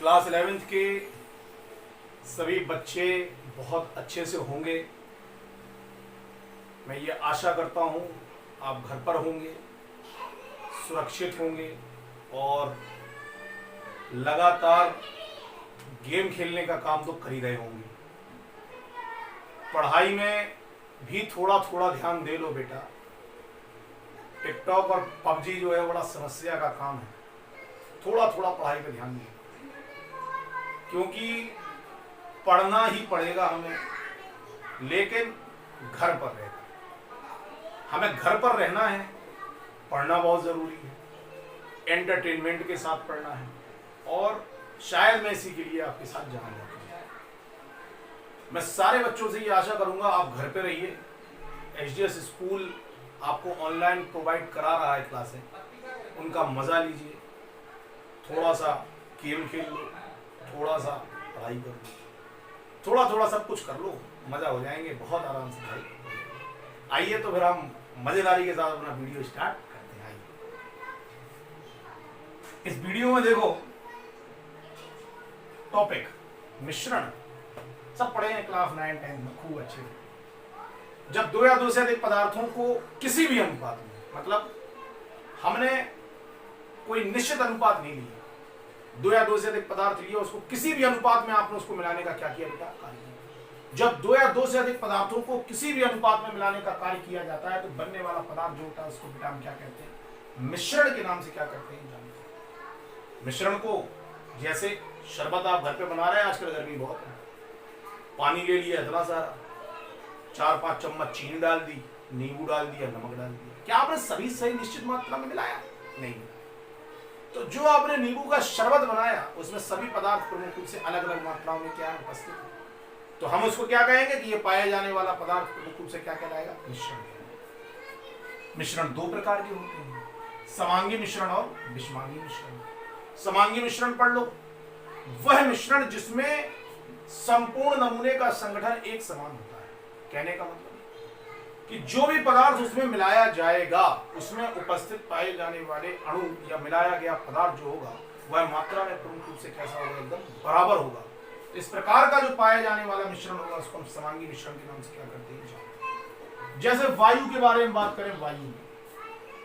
Class 11th के सभी बच्चे बहुत अच्छे से होंगे। मैं ये आशा करता हूँ आप घर पर होंगे, सुरक्षित होंगे और लगातार गेम खेलने का काम तो कर ही रहे होंगे। पढ़ाई में भी थोड़ा थोड़ा ध्यान दे लो बेटा। टिकटॉक और पबजी जो है बड़ा समस्या का काम है। थोड़ा थोड़ा पढ़ाई पे ध्यान दो, क्योंकि पढ़ना ही पड़ेगा हमें, लेकिन घर पर रहकर हमें घर पर रहना है। पढ़ना बहुत ज़रूरी है, एंटरटेनमेंट के साथ पढ़ना है और शायद मैं इसी के लिए आपके साथ जाना चाहता हूँ। मैं सारे बच्चों से ये आशा करूँगा आप घर पे रहिए। एचडीएस स्कूल आपको ऑनलाइन प्रोवाइड करा रहा है क्लासें, उनका मज़ा लीजिए। थोड़ा सा गेम खेल लो, थोड़ा सा पढ़ाई कर लो, थोड़ा थोड़ा सब कुछ कर लो, मज़ा हो जाएंगे बहुत आराम से भाई। आइए तो फिर हम मज़ेदारी के साथ अपना वीडियो स्टार्ट करते हैं। आइए इस वीडियो में देखो टॉपिक मिश्रण सब पढ़े हैं क्लास 9 10 में खूब अच्छे से। जब दो या दो से अधिक पदार्थों को किसी भी अनुपात में, मतलब हमने कोई निश्चित अनुपात नहीं लिया, दो या दो से अधिक पदार्थ लिए, उसको किसी भी अनुपात में आपने उसको मिलाने का क्या किया बेटा, कार्य किया। जब दो या दो से अधिक पदार्थों को किसी भी अनुपात में मिलाने का कार्य किया जाता है तो बनने वाला पदार्थ जो होता है उसको बेटा हम क्या कहते हैं, मिश्रण के नाम से क्या करते हैं, जानते हैं। मिश्रण को जैसे शरबत आप घर पे बना रहे हैं, आजकल गर्मी बहुत है, पानी ले लिया इतना सारा, 4-5 चम्मच चीनी डाल दी, नींबू डाल दिया, नमक डाल दिया, क्या आपने सभी सही निश्चित मात्रा में मिलाया? नहीं। तो जो आपने नींबू का शरबत बनाया उसमें सभी पदार्थ प्रमुख रूप से अलग अलग मात्राओं में क्या है, उपस्थित है। तो हम उसको क्या कहेंगे कि ये पाया जाने वाला पदार्थ प्रमुख रूप से क्या कहलाएगा, मिश्रण। मिश्रण दो प्रकार के होते हैं, समांगी मिश्रण और विषमांगी मिश्रण। समांगी मिश्रण पढ़ लो, वह मिश्रण जिसमें संपूर्ण नमूने का संगठन एक समान होता है। कहने का मतलब कि जो भी पदार्थ उसमें मिलाया जाएगा उसमें उपस्थित पाए जाने वाले अणु या मिलाया गया पदार्थ जो होगा वह मात्रा में प्रमुख रूप से कैसा होगा, एकदम बराबर होगा। तो इस प्रकार का जो पाया जाने वाला मिश्रण होगा उसको हम समांगी मिश्रण के नाम से क्या करते हैं। जैसे वायु के बारे में बात करें, वायु में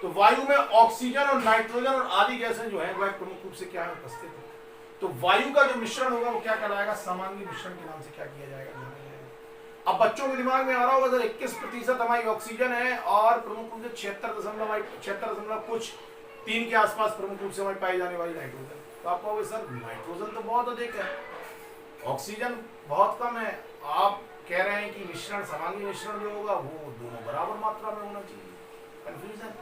तो वायु में ऑक्सीजन और नाइट्रोजन और आदि गैसें जो है वह प्रमुख रूप से क्या है, उपस्थित है। तो वायु का जो मिश्रण होगा वो क्या कहलाएगा, समांगी मिश्रण के नाम से क्या किया जाएगा, जाना जाएगा। अब बच्चों के दिमाग में आ रहा होगा सर 21% हमारी ऑक्सीजन है और प्रमुख रूप से 76 कुछ 3 के आसपास प्रमुख रूप से हमारी पाई जाने वाली नाइट्रोजन। तो आप कहोगे सर नाइट्रोजन तो बहुत अधिक है, ऑक्सीजन बहुत कम है, आप कह रहे हैं कि मिश्रण समांगी मिश्रण जो होगा वो दोनों बराबर मात्रा में होना चाहिए। कंफ्यूजन।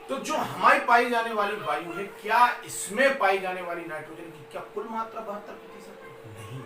तो जो हमारी पाई जाने वाली वायु है, क्या इसमें पाई जाने वाली नाइट्रोजन की क्या कुल मात्रा 72%? नहीं,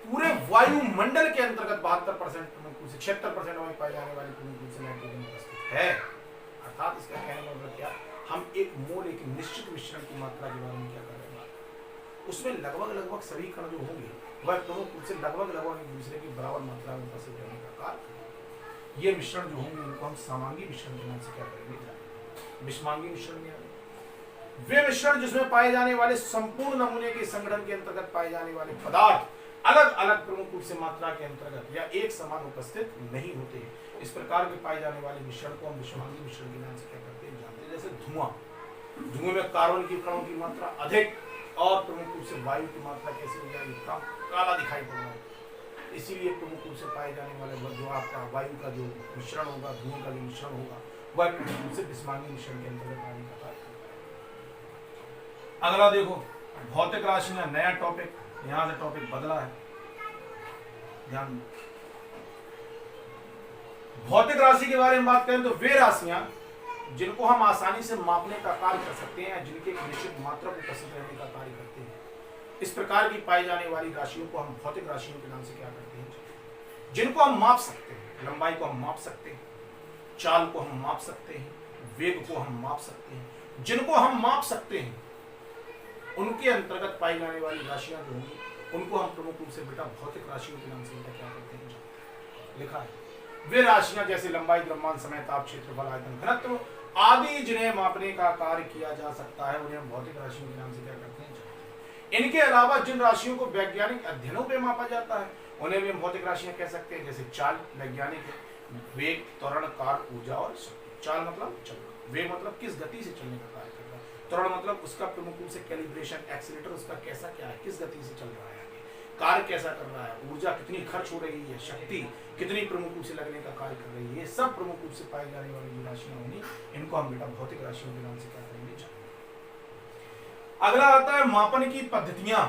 पूरे वायुमंडल के अंतर्गत 72% प्रमुख रूप से 76% हमारी पाई जाने वाली प्रमुख रूप से नाइट्रोजन उपस्थित है। अर्थात इसका कहने का मतलब क्या, हम एक मोल, एक निश्चित मिश्रण की मात्रा के बारे में क्या कर रहे हैं, उसमें लगभग सभी कण जो होंगे वह प्रमुख रूप से लगभग एक दूसरे की बराबर मात्रा में उपस्थित रहने का कार्य। ये मिश्रण जो होंगे उनको हम समांगी मिश्रण के नाम से क्या करेंगे, विषमांगी मिश्रण में। वे मिश्रण जिसमें पाए जाने वाले संपूर्ण नमूने के संगठन के अंतर्गत पाए जाने वाले पदार्थ अलग अलग प्रमुख रूप से मात्रा के अंतर्गत या एक समान उपस्थित नहीं होते। इस प्रकार के पाए जाने वाले मिश्रण को हम विषमांगी मिश्रण के नाम से क्या करते हैं, जानते हैं। जैसे धुआं में कार्बन की कणों की मात्रा अधिक और प्रमुख रूप से वायु की मात्रा कैसे हो जाएगी, काला दिखाई पड़ रहा है। इसीलिए प्रमुख रूप से पाए जाने वाले जो आपका वायु का जो मिश्रण होगा, धुएं का जो मिश्रण होगा वह प्रमुख रूप से विषमांगी मिश्रण के अंतर्गत आने का कार्य। अगला देखो भौतिक राशियां, नया टॉपिक, यहां से टॉपिक बदला है, ध्यान। भौतिक राशि के बारे में बात करें तो वे राशियां जिनको हम आसानी से मापने का कार्य कर सकते हैं, जिनके एक निश्चित मात्रा को उपस्थित रहने का कार्य करते हैं। इस प्रकार की पाई जाने वाली राशियों को हम भौतिक राशियों के नाम से क्या करते हैं, जिनको हम माप सकते हैं। लंबाई को हम माप सकते हैं, चाल को हम माप सकते हैं, वेग को हम माप सकते हैं। जिनको हम माप सकते हैं उनके अंतर्गत पाई जाने वाली राशियां जो होंगी उनको हम प्रमुख रूप से बेटा भौतिक राशियों के नाम से क्या करते हैं, लिखा है। वे राशियां जैसे लंबाई, द्रव्यमान, समय, ताप, क्षेत्रफल, आयतन, घनत्व आदि जिन्हें मापने का कार्य किया जा सकता है उन्हें हम भौतिक राशियों के नाम से क्या करते हैं, जानते हैं। इनके अलावा जिन राशियों को वैज्ञानिक अध्ययनों पे मापा जाता है उन्हें भी हम भौतिक राशियां कह सकते हैं, जैसे चाल वैज्ञानिक वेग, त्वरण, काल, ऊर्जा और शक्ति। चाल मतलब चलना, वेग मतलब किस गति से चलने का कार्य कर रहा है, त्वरण मतलब उसका प्रमुख रूप से कैलिब्रेशन, एक्सीलरेटर उसका कैसा क्या है, किस गति से चल रहा है, कार्य कैसा कर रहा है, ऊर्जा कितनी खर्च हो रही है, शक्ति कितनी प्रमुख रूप से लगने का कार्य कर रही है, ये सब प्रमुख रूप से पाई जाने वाली जो राशियां होंगी इनको हम बेटा भौतिक राशियों के नाम से क्या करेंगे, जानेंगे। अगला आता है मापन की पद्धतियां।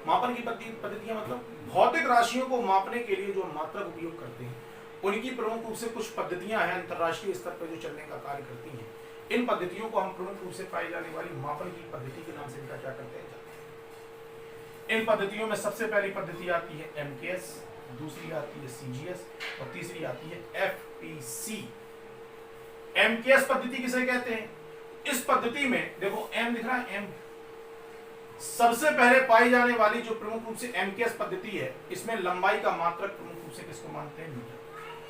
मापन की पद्धतियां मतलब भौतिक राशियों को मापने के लिए जो मात्रक उपयोग करते हैं उनकी प्रमुख रूप से कुछ पद्धतियां हैं अंतरराष्ट्रीय स्तर पर जो चलने का कार्य करती हैं। इन पद्धतियों को हम प्रमुख रूप से पाई जाने वाली मापन की पद्धति के नाम से बेटा क्या करते हैं, जानते हैं। इन पद्धतियों में सबसे पहली पद्धति आती है एमकेएस, दूसरी आती है सीजीएस और तीसरी आती है एफपीसी। एमकेएस पद्धति किसे कहते हैं? इस पद्धति में देखो एम दिख रहा है, एम सबसे पहले पाई जाने वाली जो प्रमुख रूप से एमकेएस पद्धति है इसमें लंबाई का मात्रक प्रमुख रूप से किसको मानते हैं, मीटर।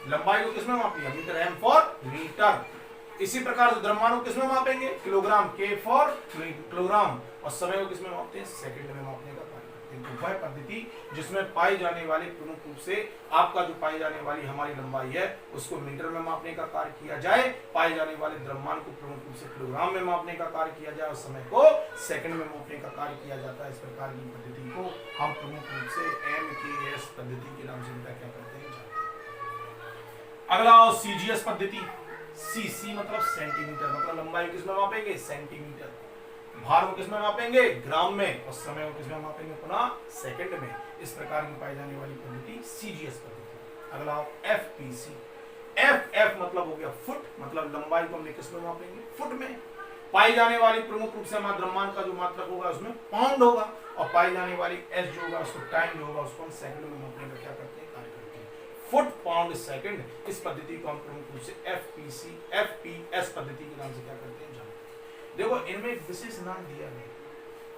लंबाई को किसमें मापी है, मीटर, एम फॉर मीटर। इसी प्रकार से द्रव्यमान को किसमें मापेंगे, किलोग्राम, के फॉर किलोग्राम, और समय को किसमें मापते हैं, सेकंड में मापने का कार्य करते हैं। तो वह पद्धति जिसमें पाई जाने वाली प्रमुख रूप से आपका जो पाई जाने वाली हमारी लंबाई है उसको मीटर में मापने का कार्य किया जाए, पाई जाने वाले द्रव्यमान को प्रमुख रूप से किलोग्राम में मापने का कार्य किया जाए और समय को सेकंड में मापने का कार्य किया जाता है। इस प्रकार की पद्धति को हम प्रमुख रूप से एमकेएस पद्धति के नाम से क्या करते हैं, जानते हैं। अगला सीजीएस पद्धति। सी मतलब सेंटीमीटर, मतलब लंबाई किसमें मापेंगे, सेंटीमीटर। भार को किसमें मापेंगे, ग्राम में, और समय को किसमें मापेंगे, पुनः सेकंड में। इस प्रकार की पाई जाने वाली पद्धति सीजीएस पद्धति। अगला एफपीसी। एफ मतलब हो गया फुट, मतलब लंबाई को हमने किसमें मापेंगे, फुट में। पाई जाने वाली प्रमुख रूप से हमारा द्रव्यमान का जो मात्रक होगा उसमें पाउंड होगा, और पाई जाने वाली एस जो होगा उसको टाइम जो होगा उसको हम सेकंड में मापने का क्या करते हैं, कार्य करते हैं, फुट, पाउंड, सेकंड। इस पद्धति को हम प्रमुख रूप से एफपीएस पद्धति के नाम से क्या करते हैं, जानते हैं। देखो इनमें एक विशेष नाम दिया गया,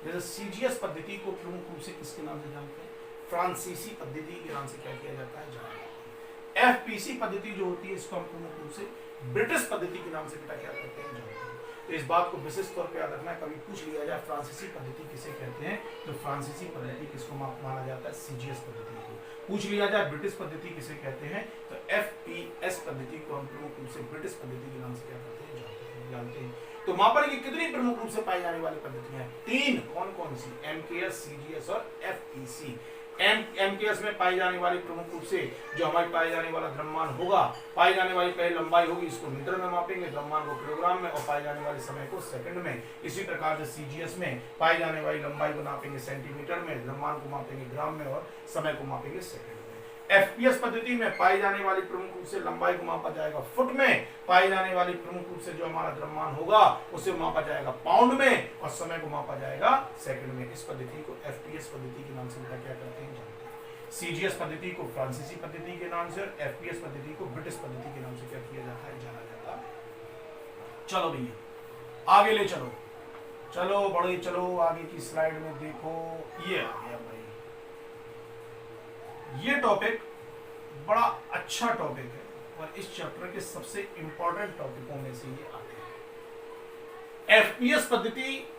जैसे सीजीएस पद्धति को प्रमुख रूप से किसके नाम से जानते हैं, फ्रांसीसी पद्धति के नाम से क्या किया जाता है, जाना जाता है। एफपीसी पद्धति जो होती है इसको हम प्रमुख रूप से ब्रिटिश पद्धति के नाम से क्या करते हैं, जानते हैं। तो इस बात को विशेष तौर पे याद रखना है, कभी पूछ लिया जाए फ्रांसीसी पद्धति किसे कहते हैं, तो फ्रांसीसी पद्धति किसको माना जाता है, सीजीएस पद्धति को। पूछ लिया जाए ब्रिटिश पद्धति किसे कहते हैं, तो एफपीएस पद्धति को हम प्रमुख रूप से ब्रिटिश पद्धति के नाम से क्या करते हैं, जानते हैं। तो मापन की कितनी प्रमुख रूप से पाई जाने वाली पद्धतियां हैं, तीन। कौन कौन सी, एमकेएस, सीजीएस और एफपीसी। एमकेएस में पाई जाने वाली प्रमुख रूप से जो हमारी पाई जाने वाला द्रव्यमान होगा, पाई जाने वाली पहले लंबाई होगी इसको मीटर में मापेंगे, द्रव्यमान को किलोग्राम में, और पाई जाने वाले समय को सेकंड में। इसी प्रकार से सीजीएस में पाई जाने वाली लंबाई को मापेंगे सेंटीमीटर में, द्रव्यमान को मापेंगे ग्राम में, और समय को मापेंगे सेकंड में। एफपीएस पद्धति में पाई जाने वाली प्रमुख रूप से लंबाई को मापा जाएगा फुट में, पाई जाने वाली प्रमुख रूप से जो हमारा द्रव्यमान होगा उसे मापा जाएगा पाउंड में, और समय को मापा जाएगा सेकंड में। इस पद्धति को एफपीएस पद्धति के नाम से क्या करते हैं, जानते हैं। सीजीएस पद्धति को फ्रांसीसी पद्धति के नाम से और एफपीएस पद्धति को ब्रिटिश पद्धति के नाम से क्या किया जाता है, जाना जाता है। चलो भैया आगे ले चलो, चलो बड़े चलो, आगे की स्लाइड में देखो, ये आ गया भाई। ये टॉपिक बड़ा अच्छा टॉपिक है और इस चैप्टर के सबसे इंपॉर्टेंट टॉपिकों में से ये आते हैं। एफपीएस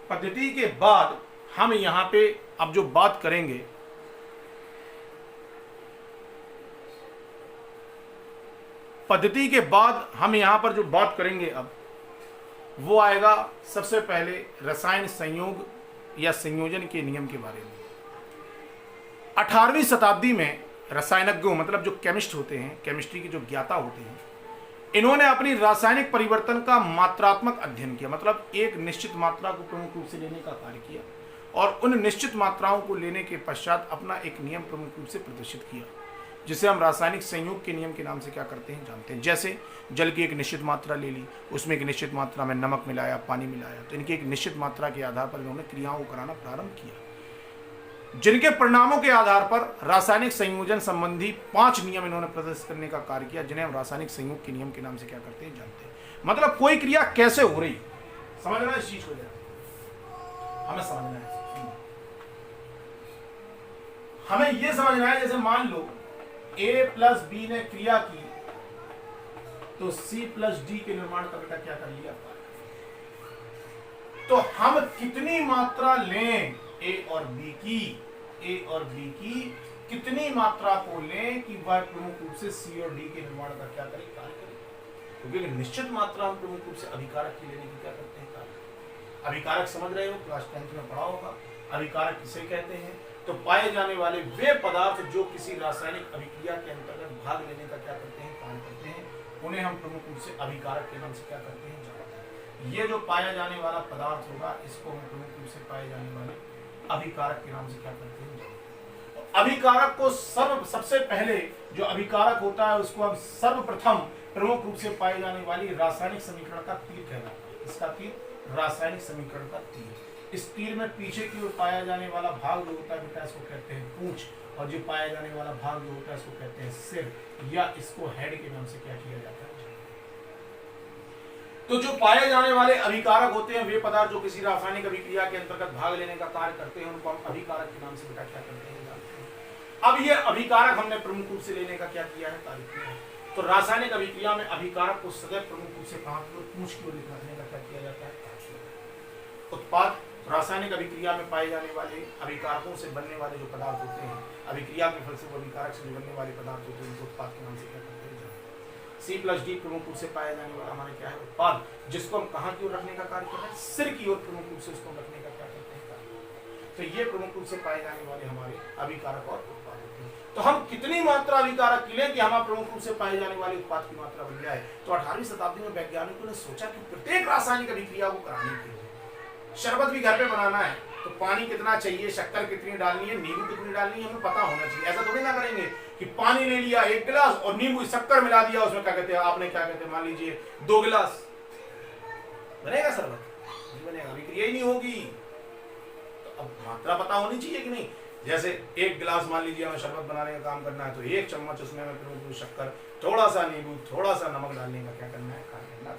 पद्धति के बाद हम यहां पे अब जो बात करेंगे, पद्धति के बाद हम यहां पर जो बात करेंगे अब वो आएगा सबसे पहले रसायन संयोग या संयोजन के नियम के बारे में। 18वीं शताब्दी में रसायनज्ञों मतलब जो केमिस्ट होते हैं, केमिस्ट्री के जो ज्ञाता होते हैं, इन्होंने अपनी रासायनिक परिवर्तन का मात्रात्मक अध्ययन किया, मतलब एक निश्चित मात्रा को प्रमुख रूप से लेने का कार्य किया और उन निश्चित मात्राओं को लेने के पश्चात अपना एक नियम प्रमुख रूप से प्रदर्शित किया, जिसे हम रासायनिक संयोग के नियम के नाम से क्या करते हैं, जानते हैं। जैसे जल की एक निश्चित मात्रा ले ली, उसमें एक निश्चित मात्रा में नमक मिलाया, पानी मिलाया, तो इनकी एक निश्चित मात्रा के आधार पर इन्होंने क्रियाओं को कराना प्रारंभ किया, जिनके परिणामों के आधार पर रासायनिक संयोजन संबंधी 5 नियम इन्होंने प्रदर्शित करने का कार्य किया, जिन्हें हम रासायनिक संयोग के नियम के नाम से क्या करते हैं, जानते हैं। मतलब कोई क्रिया कैसे हो रही, समझना है इस चीज को, हमें समझना है। हमें यह समझना है, जैसे मान लो A प्लस B ने क्रिया की तो C प्लस D के निर्माण का बेटा क्या कर लिया, तो हम कितनी मात्रा लें A और B की कितनी मात्रा को लें कि वह प्रमुख रूप से C और D के निर्माण का क्या करे, कार्य करे। क्योंकि निश्चित मात्रा हम प्रमुख रूप से अभिकारक की लेने की क्या करते हैं, कार्य। अभिकारक समझ रहे हो, क्लास 10th में पढ़ा होगा। अभिकारक किसे कहते हैं, तो पाए जाने वाले वे पदार्थ जो किसी रासायनिक अभिक्रिया के अंतर्गत भाग लेने का क्या करते हैं, कार्य करते हैं, उन्हें हम प्रमुख रूप से अभिकारक के नाम से क्या करते हैं, जानते हैं। ये जो पाया जाने वाला पदार्थ होगा इसको हम प्रमुख रूप से पाए जाने वाले अभिकारक के नाम से क्या करते हैं, जानते हैं। अभिकारक को सबसे पहले जो अभिकारक होता है उसको हम सर्वप्रथम प्रमुख रूप से पाई जाने वाली रासायनिक समीकरण का तीर कहलाता है। इसका तीर, रासायनिक समीकरण का तीर। इस तीर में पीछे की ओर पाया जाने वाला भाग जो होता है बेटा इसको कहते हैं पूंछ, और जो पाया जाने वाला भाग जो होता है इसको कहते हैं सिर, या इसको हेड के नाम से क्या किया जाता है। तो जो पाए जाने वाले अभिकारक होते हैं वे पदार्थ जो किसी रासायनिक अभिक्रिया के अंतर्गत भाग लेने का कार्य करते हैं उनको हम अभिकारक के नाम से बेटा क्या करते हैं, जानते हैं। अब ये अभिकारक हमने प्रमुख रूप से लेने का क्या किया है, कार्य किया है। तो रासायनिक अभिक्रिया में अभिकारक को सदैव प्रमुख रूप से कहां की ओर, पूंछ की ओर रखने का क्या किया जाता है, उत्पाद। रासायनिक अभिक्रिया में पाए जाने वाले अभिकारकों से बनने वाले जो पदार्थ होते हैं, अभिक्रिया के फल से वो अभिकारक से बनने वाले पदार्थ होते हैं, उनको उत्पाद के नाम से क्या करते हैं, C प्लस D प्रमुख रूप से पाया जाने वाला हमारे क्या है, उत्पाद, जिसको हम कहां की ओर रखने का कार्य कर रहे हैं, सिर की ओर प्रमुख रूप से उसको रखने का क्या करते हैं, कार्य। तो ये प्रमुख रूप से पाए जाने वाले हमारे अभिकारक और उत्पाद होते हैं। तो हम कितनी मात्रा अभिकारक की लें कि हमारा प्रमुख रूप से पाए जाने वाले उत्पाद की मात्रा बन जाए। तो 18वीं शताब्दी में वैज्ञानिकों ने सोचा कि प्रत्येक रासायनिक अभिक्रिया को कराने के लिए शरबत भी घर पे बनाना है तो पानी कितना चाहिए, शक्कर कितनी डालनी है, नींबू कितनी डालनी है, हमें पता होना चाहिए। ऐसा थोड़ी ना करेंगे कि पानी ले लिया 1 गिलास और नींबू शक्कर मिला दिया, उसमें क्या कहते हैं आपने, क्या कहते हैं, मान लीजिए 2 गिलास, बनेगा शरबत? नहीं बनेगा, अभिक्रिया ही नहीं होगी। तो अब मात्रा पता होनी चाहिए कि नहीं। जैसे 1 गिलास मान लीजिए हमें शरबत बनाने का काम करना है तो 1 चम्मच उसमें हमें शक्कर, थोड़ा सा नींबू, थोड़ा सा नमक डालने का क्या करना है, कार्य करना।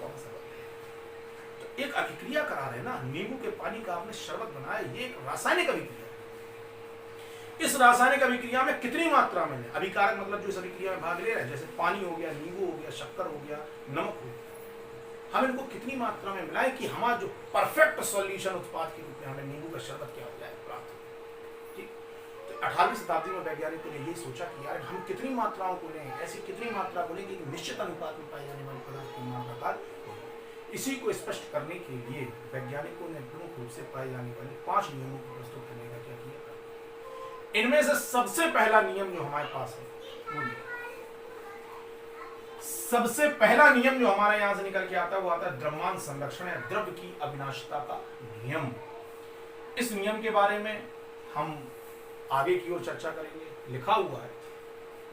तो एक अभिक्रिया करा रहे ना, नींबू के पानी का आपने शरबत बनाया, ये एक रासायनिक अभिक्रिया है। इस रासायनिक अभिक्रिया में कितनी मात्रा में है अभिकारक, मतलब जो इस अभिक्रिया में भाग ले रहे हैं, जैसे पानी हो गया, नींबू हो गया, शक्कर हो गया, नमक हो गया, हम इनको कितनी मात्रा में मिलाएं कि हमारा जो परफेक्ट सॉल्यूशन उत्पाद के रूप में हमें नींबू का शरबत क्या हो जाए, प्राप्त। ठीक, तो 18वीं शताब्दी में वैज्ञानिकों ने यही सोचा कि यार हम कितनी मात्राओं को लें, ऐसी कितनी मात्रा को लें कि निश्चित अनुपात में पाए जाने वाले पदार्थ के निर्माण का कार्य। इसी को स्पष्ट करने के लिए वैज्ञानिकों ने प्रमुख रूप से पाए जाने वाले 5 नियमों को प्रस्तुत करने का क्या किया। इनमें से सबसे पहला नियम जो हमारे पास है, वो सबसे पहला नियम जो हमारे यहां से निकल के आता है वो आता है द्रव्यमान संरक्षण या द्रव्य की अविनाशिता का नियम। इस नियम के बारे में हम आगे की ओर चर्चा करेंगे, लिखा हुआ है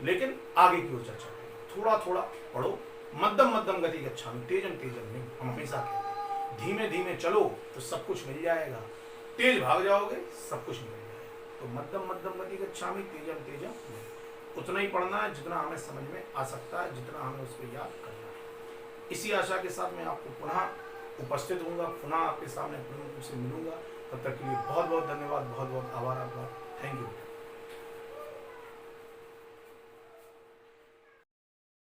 लेकिन आगे की ओर चर्चा करेंगे। थोड़ा थोड़ा पढ़ो, मध्यम मध्यम गति गच्छामि, तेजम तेजम नहीं। हम हमेशा कहते हैं धीमे धीमे चलो तो सब कुछ मिल जाएगा, तेज भाग जाओगे सब कुछ मिल जाएगा। तो मध्यम मध्यम गति गच्छामि, तेजम तेजम नहीं। उतना ही पढ़ना है जितना हमें समझ में आ सकता है, जितना हमें उसको याद करना है। इसी आशा के साथ मैं आपको पुनः उपस्थित होऊंगा, पुनः आपके सामने प्रमुख रूप से मिलूंगा। तब तक के लिए बहुत बहुत धन्यवाद, बहुत बहुत आभार आपका। Thank you.